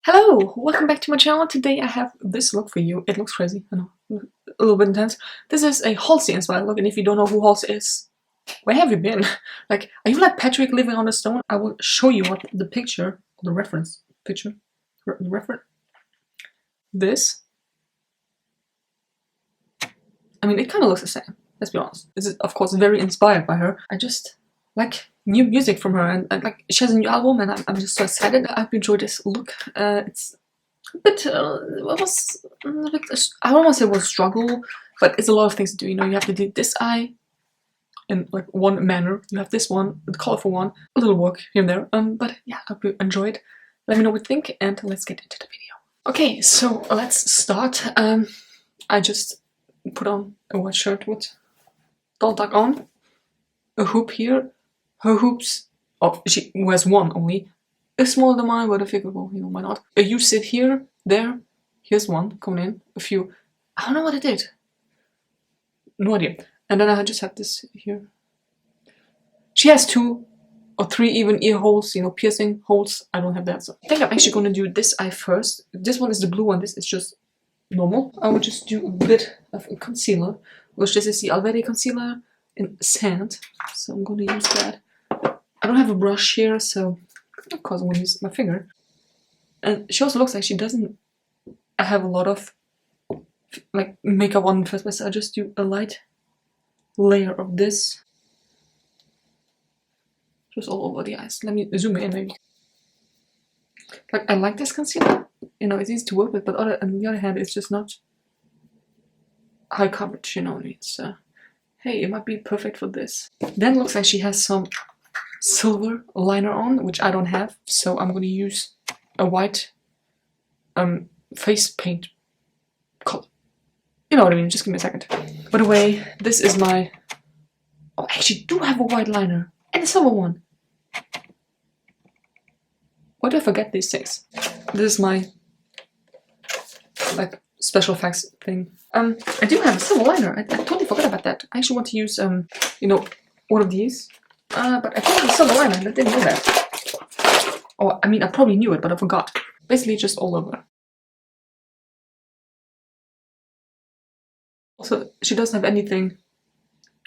Hello, welcome back to my channel. Today I have this look for you. It looks crazy, I know, a little bit intense. This is a Halsey inspired look, and if you don't know who Halsey is, where have you been? Like, are you like Patrick living on a stone? I will show you what the picture, the reference picture, the reference, this. I mean, it kind of looks the same, let's be honest. This is, of course, very inspired by her. I just like new music from her, and like, she has a new album, and I'm just so excited. I hope you enjoyed this look. It's but it was a bit, I don't want to say it was a struggle, but it's a lot of things to do. You know, you have to do this eye in like one manner. You have this one, the colorful one, a little work here and there. But yeah, I hope you enjoyed. Let me know what you think, and let's get into the video. Okay, so let's start. I just put on a white shirt with don't tuck on, a hoop here. Her hoops, oh, she wears one only. It's smaller than mine, but I figured, well, you know, why not? You sit here, there, here's one coming in, a few. I don't know what I did. No idea. And then I just have this here. She has 2 or 3 even ear holes, you know, piercing holes. I don't have that, so I think I'm actually gonna do this eye first. This one is the blue one, this is just normal. I will just do a bit of a concealer, which this is the Already concealer in sand. So I'm gonna use that. I don't have a brush here, so of course I'm gonna use my finger. And she also looks like she doesn't have a lot of like makeup on in the first place. So I just do a light layer of this just all over the eyes. Let me zoom in maybe. Like, I like this concealer, you know, it's easy to work with, but on the other hand, it's just not high coverage, you know what I mean? So hey, it might be perfect for this. Then it looks like she has some silver liner on, which I don't have, so I'm gonna use a white face paint color. You know what I mean, just give me a second. By the way, this is my... Oh, I actually do have a white liner and a silver one. Why do I forget these things? This is my like special effects thing. I do have a silver liner. I totally forgot about that. I actually want to use you know, one of these. But I don't have a silver liner. I didn't know that. Or I mean, I probably knew it, but I forgot. Basically, just all over. Also, she doesn't have anything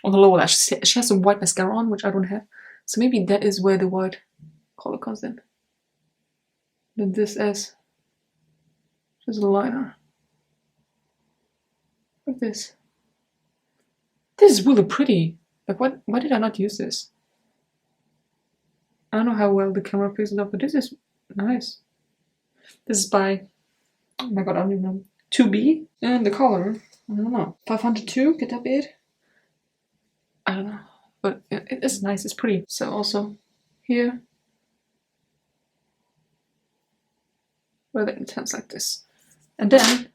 on the lower lash. She has some white mascara on, which I don't have. So maybe that is where the white color comes in. Then this is just a liner. Like this. This is really pretty. Like, why did I not use this? I don't know how well the camera picks it up, but this is nice. This is by, oh my god, I don't even know. 2B, and the color, I don't know. 502, get that bit? I don't know, but it is nice, it's pretty. So also here, rather intense like this. And then,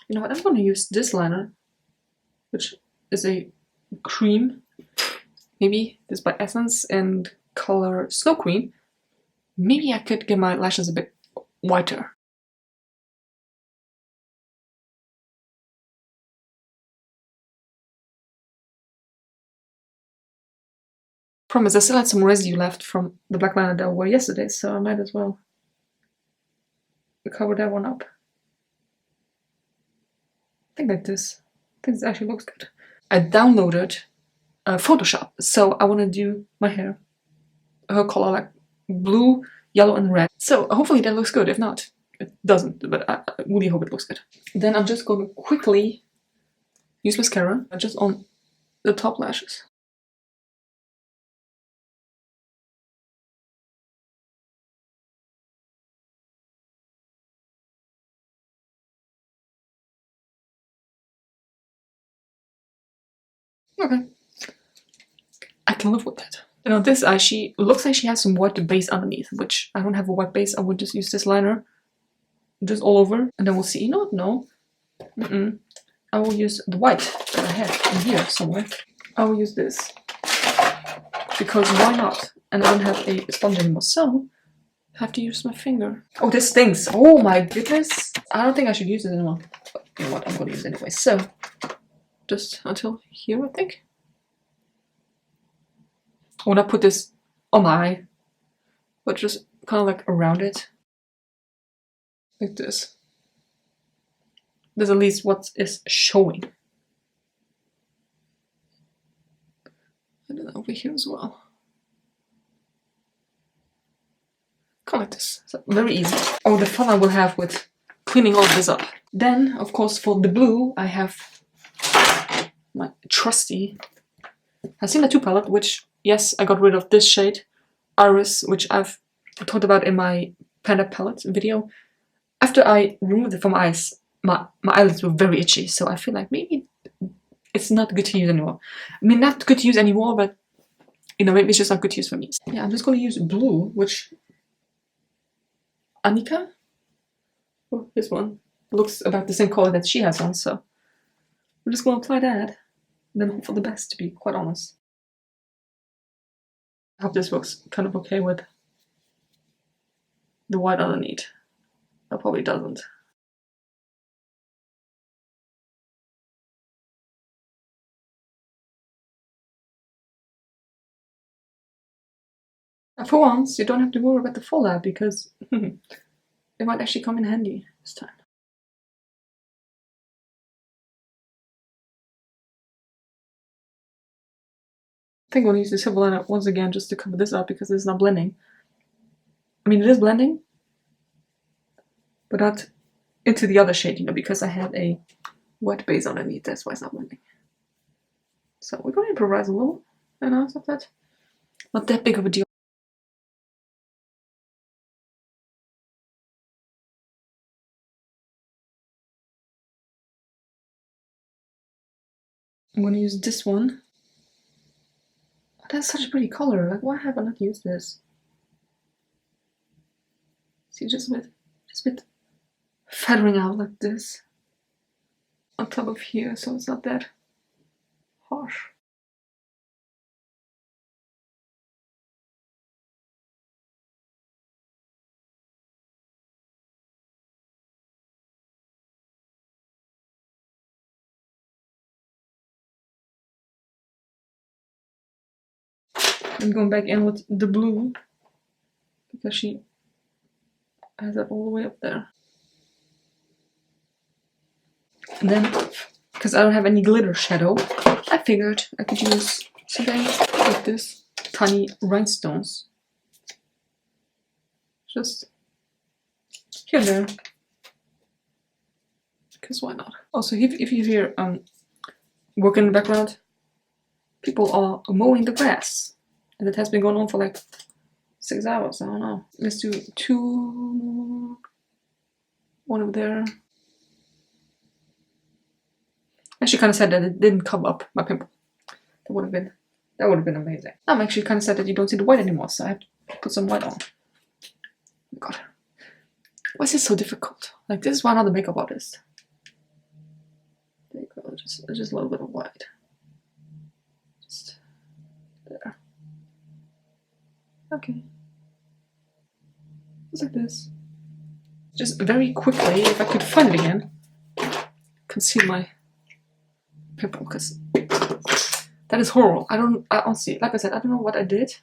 you know what, I'm gonna use this liner, which is a cream. Maybe this by Essence and color Snow Queen. Maybe I could get my lashes a bit whiter. Promise, I still had some residue left from the black liner that I wore yesterday, so I might as well cover that one up. I think like this. I think this actually looks good. I downloaded Photoshop, so I want to do my hair, her color like blue, yellow, and red. So hopefully that looks good. If not, it doesn't, but I really hope it looks good. Then I'm just going to quickly use mascara just on the top lashes. Okay, I can live with that. And on this eye, she looks like she has some white base underneath, which I don't have a white base. I would just use this liner just all over, and then we'll see. You know what? No. I will use the white that I have in here somewhere. I will use this because why not? And I don't have a sponge anymore, so I have to use my finger. Oh, this stinks! Oh my goodness! I don't think I should use it anymore. But you know what? I'm gonna use it anyway. So just until here, I think. I want to put this on my eye, but just kind of like around it. like this. That's at least what is showing. And then over here as well. Kind of like this. So very easy. Oh, the fun I will have with cleaning all of this up. Then, of course, for the blue, I have my trusty Halsey 2 palette, which, yes, I got rid of this shade, Iris, which I've talked about in my Panda palette video. After I removed it from my eyes, my eyelids were very itchy, so I feel like maybe it's not good to use anymore. I mean, not good to use anymore, but, you know, maybe it's just not good to use for me. Yeah, I'm just going to use blue, which Annika, oh, this one, looks about the same color that she has on, so I'm just going to apply that, and then hope for the best, to be quite honest. I hope this works kind of okay with the white underneath. It probably doesn't. And for once, you don't have to worry about the fallout because it might actually come in handy this time. I think I'm gonna use the silver liner once again just to cover this up because it's not blending. I mean, it is blending, but not into the other shade, you know, because I had a wet base underneath. That's why it's not blending. So we're gonna improvise a little, and out of that, not that big of a deal. I'm gonna use this one. Oh, that's such a pretty color. Like, why have I not used this? See, just with feathering out like this on top of here, so it's not that harsh. I'm going back in with the blue because she has that all the way up there. And then, because I don't have any glitter shadow, I figured I could use something like this, tiny rhinestones. Just here and there. Because why not? Also, if you hear work in the background, people are mowing the grass. And it has been going on for like 6 hours, I don't know. Let's do 2, one over there. Actually kind of sad that it didn't cover up my pimple. That would have been amazing. I'm actually kind of sad that you don't see the white anymore, so I have to put some white on. Oh God. Why is it so difficult? Like, this is why I'm not a makeup artist. There you go, just a little bit of white. Just there. Okay. Just like this. Just very quickly, if I could find it again, conceal my pimple, because that is horrible. I honestly, like I said, I don't know what I did.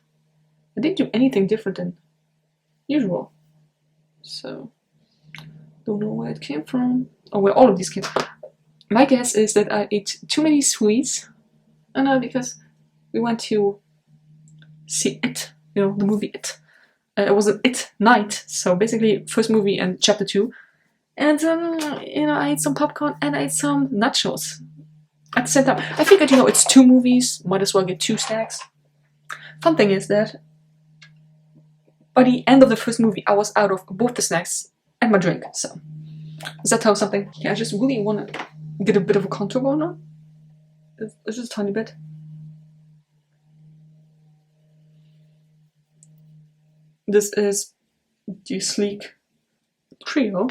I didn't do anything different than usual. So, don't know where it came from. Or where all of these came from. My guess is that I ate too many sweets. I know, because we went to see It, you know, the movie It. It was an It night, so basically first movie and chapter 2. And, you know, I ate some popcorn and I ate some nachos at the same time. I figured, you know, it's 2 movies, might as well get 2 snacks. Fun thing is that by the end of the first movie, I was out of both the snacks and my drink, so does that tell you something? Yeah, I just really want to get a bit of a contour going on. It's just a tiny bit. This is the Sleek Trio.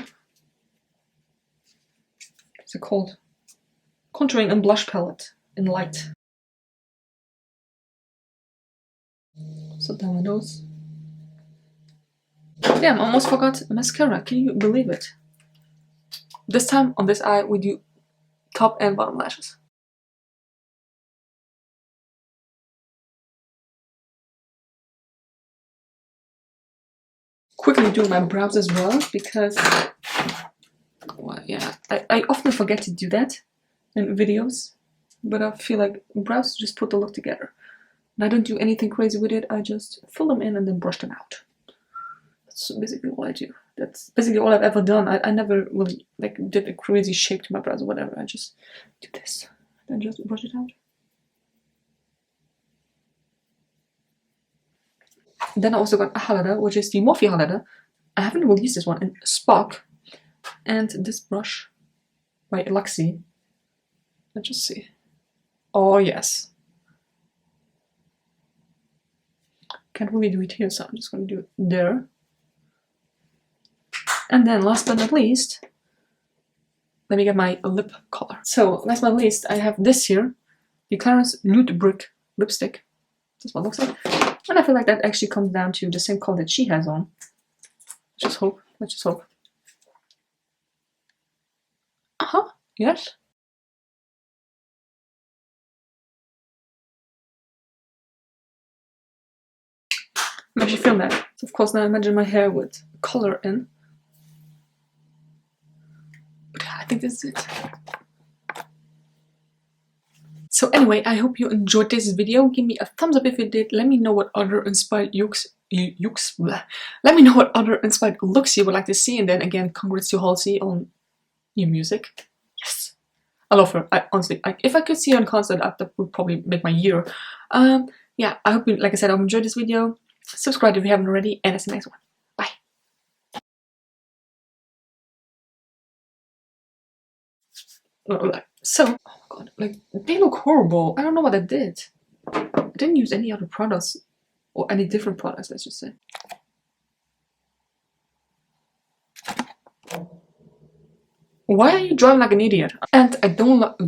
What's it called? Contouring and Blush Palette in Light. So down my nose. Damn, I almost forgot mascara. Can you believe it? This time on this eye we do top and bottom lashes. Quickly doing my brows as well, because yeah, I often forget to do that in videos, but I feel like brows just put the look together. And I don't do anything crazy with it, I just fill them in and then brush them out. That's basically all I do. That's basically all I've ever done. I never really like did a crazy shape to my brows or whatever. I just do this and just brush it out. Then I also got a highlighter, which is the Morphe highlighter. I haven't released this one in Spark. And this brush by Halsey. Let's just see. Oh yes. Can't really do it here, so I'm just going to do it there. And then last but not least, let me get my lip color. So last but not least, I have this here, the Clarins Nude Brick lipstick. This is what it looks like. And I feel like that actually comes down to the same color that she has on. Let's just hope. Let's just hope. Yes. I'm actually feeling that. So of course now imagine my hair with color in. But I think this is it. So anyway, I hope you enjoyed this video. Give me a thumbs up if you did. Let me know what other inspired let me know what other inspired looks you would like to see. And then again, congrats to Halsey on new music. Yes. I love her. I honestly, if I could see her in concert, that would probably make my year. Yeah, I hope you, like I said, I enjoyed this video. Subscribe if you haven't already, and that's the next one. Bye. So, oh my god, like, they look horrible. I don't know what I did. I didn't use any other products, or any different products, let's just say. Why are you driving like an idiot? And I downloaded